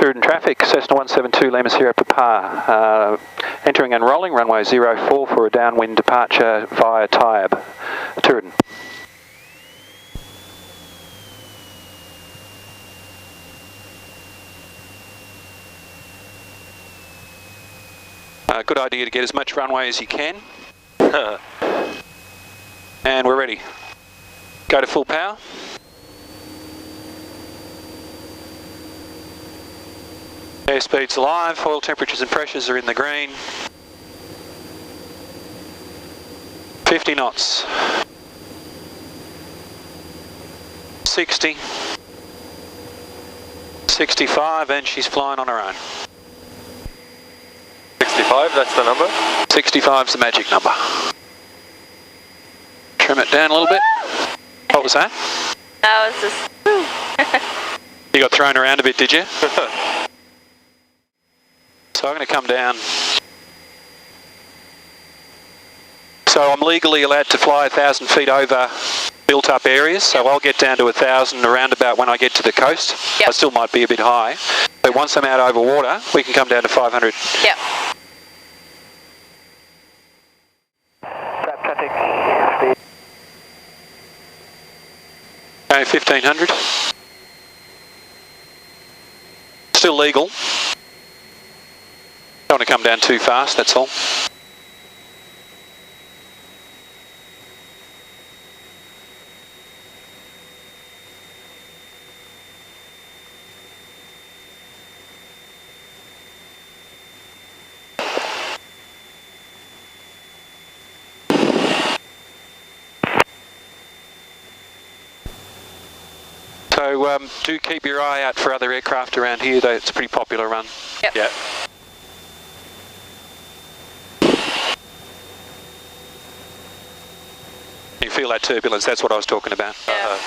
Tooradin traffic, Cessna 172 Lima Sierra Papa, entering and rolling runway 04 for a downwind departure via Tyab, Tooradin. Good idea to get as much runway as you can. And we're ready. Go to full power. Airspeed's alive, oil temperatures and pressures are in the green. 50 knots. 60. 65, and she's flying on her own. 65, that's the number? 65's the magic number. Trim it down a little bit. What was that? That was just... You got thrown around a bit, did you? So I'm going to come down. So I'm legally allowed to fly 1,000 feet over built up areas, so I'll get down to 1,000 around about when I get to the coast. Yep. I still might be a bit high, but once I'm out over water, we can come down to 500. Yep. Okay, 1,500. Still legal. Don't want to come down too fast, that's all. So do keep your eye out for other aircraft around here, though it's a pretty popular run. Yep. Yeah. You feel that turbulence, that's what I was talking about. Yeah.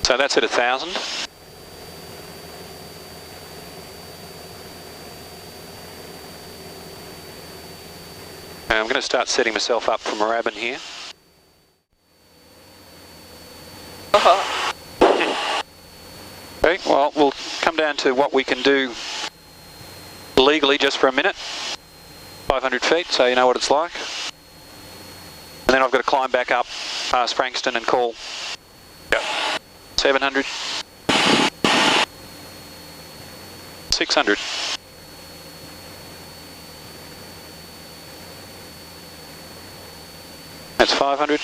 So that's at 1,000. And I'm going to start setting myself up for Moorabbin here. Okay, well, we'll come down to what we can do legally just for a minute. 500 feet, so you know what it's like. And then I've got to climb back up past Frankston and call. Yep. 700. 600. That's 500.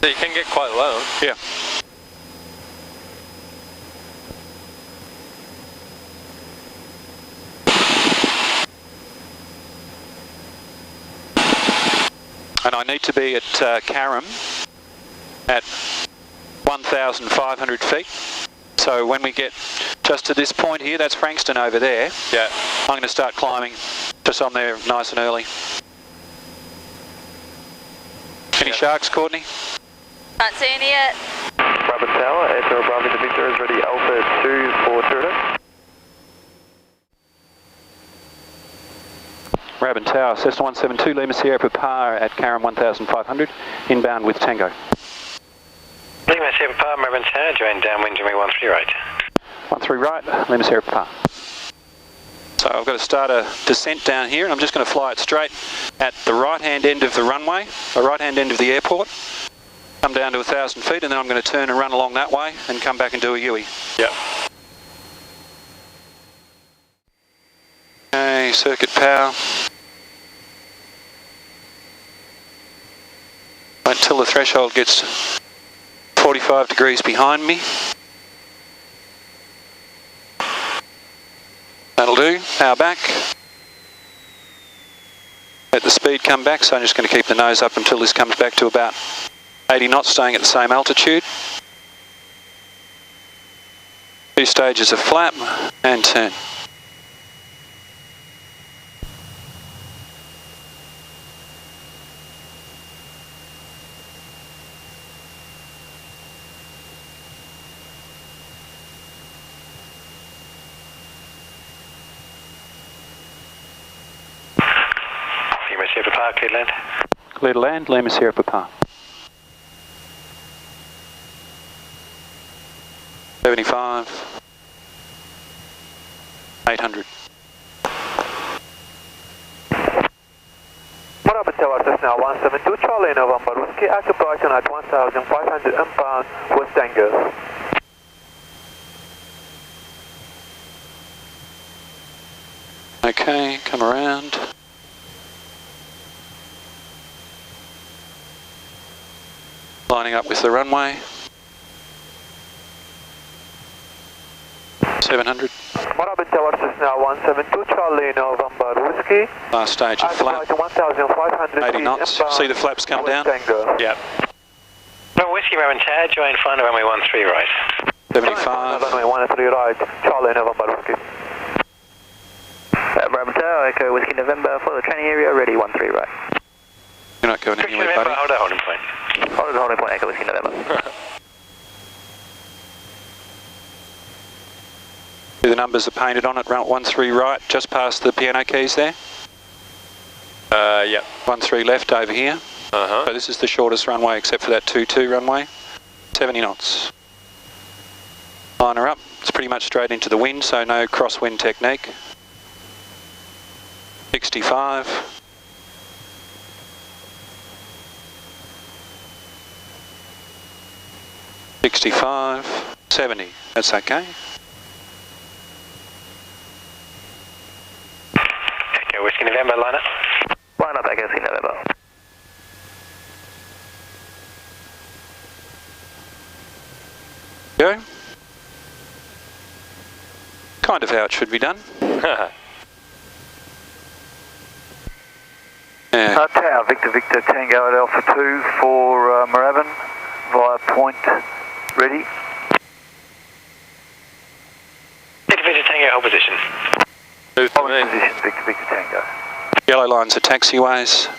So you can get quite low. Yeah. And I need to be at Carrum at 1,500 feet. So when we get just to this point here, that's Frankston over there. Yeah. I'm going to start climbing just on there nice and early. Any sharks, Courtney? Not seeing it yet. Moorabbin Tower, Echo Bravo to Victor is ready, Alpha 2 for Tooradin. Moorabbin Tower, Cessna 172 Lima Sierra Papa at Carrum 1,500, inbound with Tango. Lima Sierra Papa, Moorabbin Tower, join downwind, Jimmy 13 right. 13 right, Lima Sierra Papa. So I've got to start a descent down here, and I'm just going to fly it straight at the right-hand end of the runway, the right-hand end of the airport. Come down to 1,000 feet, and then I'm going to turn and run along that way and come back and do a Yui. Yep. Okay, circuit power. Wait until the threshold gets 45 degrees behind me. That'll do. Power back. Let the speed come back, so I'm just going to keep the nose up until this comes back to about 80 knots, staying at the same altitude. 2 stages of flap and turn. Sierra Papa, clear to land. Clear to land, Lima Sierra Papa. 75. 800. Moorabbin Tower, Cessna 172, Charlie November, Whiskey, active Brighton at 1,500 inbound, West Angle. Okay, come around. Lining up with the runway. 700. Moorabbin Tower, Cessna 172, Charlie November, Whiskey. Last stage of Active flap. Brighton 1,500 80 knots. inbound, See the flaps come down? West Angle. Yep. Whiskey, Raven Tower, join flying runway 13 right. 75. Runway 13 right, Charlie November, Whiskey. Moorabbin Tower, Echo Whiskey November for the training area, ready 13 right. You're not going Whiskey anywhere, November, buddy. hold a holding point. Holding point, Echo Whiskey November. See the numbers are painted on it, run 13 right, just past the piano keys there. Yep. 13 left over here. Uh-huh. So this is the shortest runway except for that 22 runway. 70 knots. Line her up. It's pretty much straight into the wind, so no crosswind technique. 65. 65. 70. That's okay. Echo Whiskey November, line up. Line up, Echo Whiskey November. Go. Kind of how it should be done. Yeah. Tower, Victor Victor Tango at Alpha 2 for Moorabbin via point ready. Victor Victor Tango, hold position. Move to Hold me. position, Victor Victor Tango. Yellow lines are taxiways.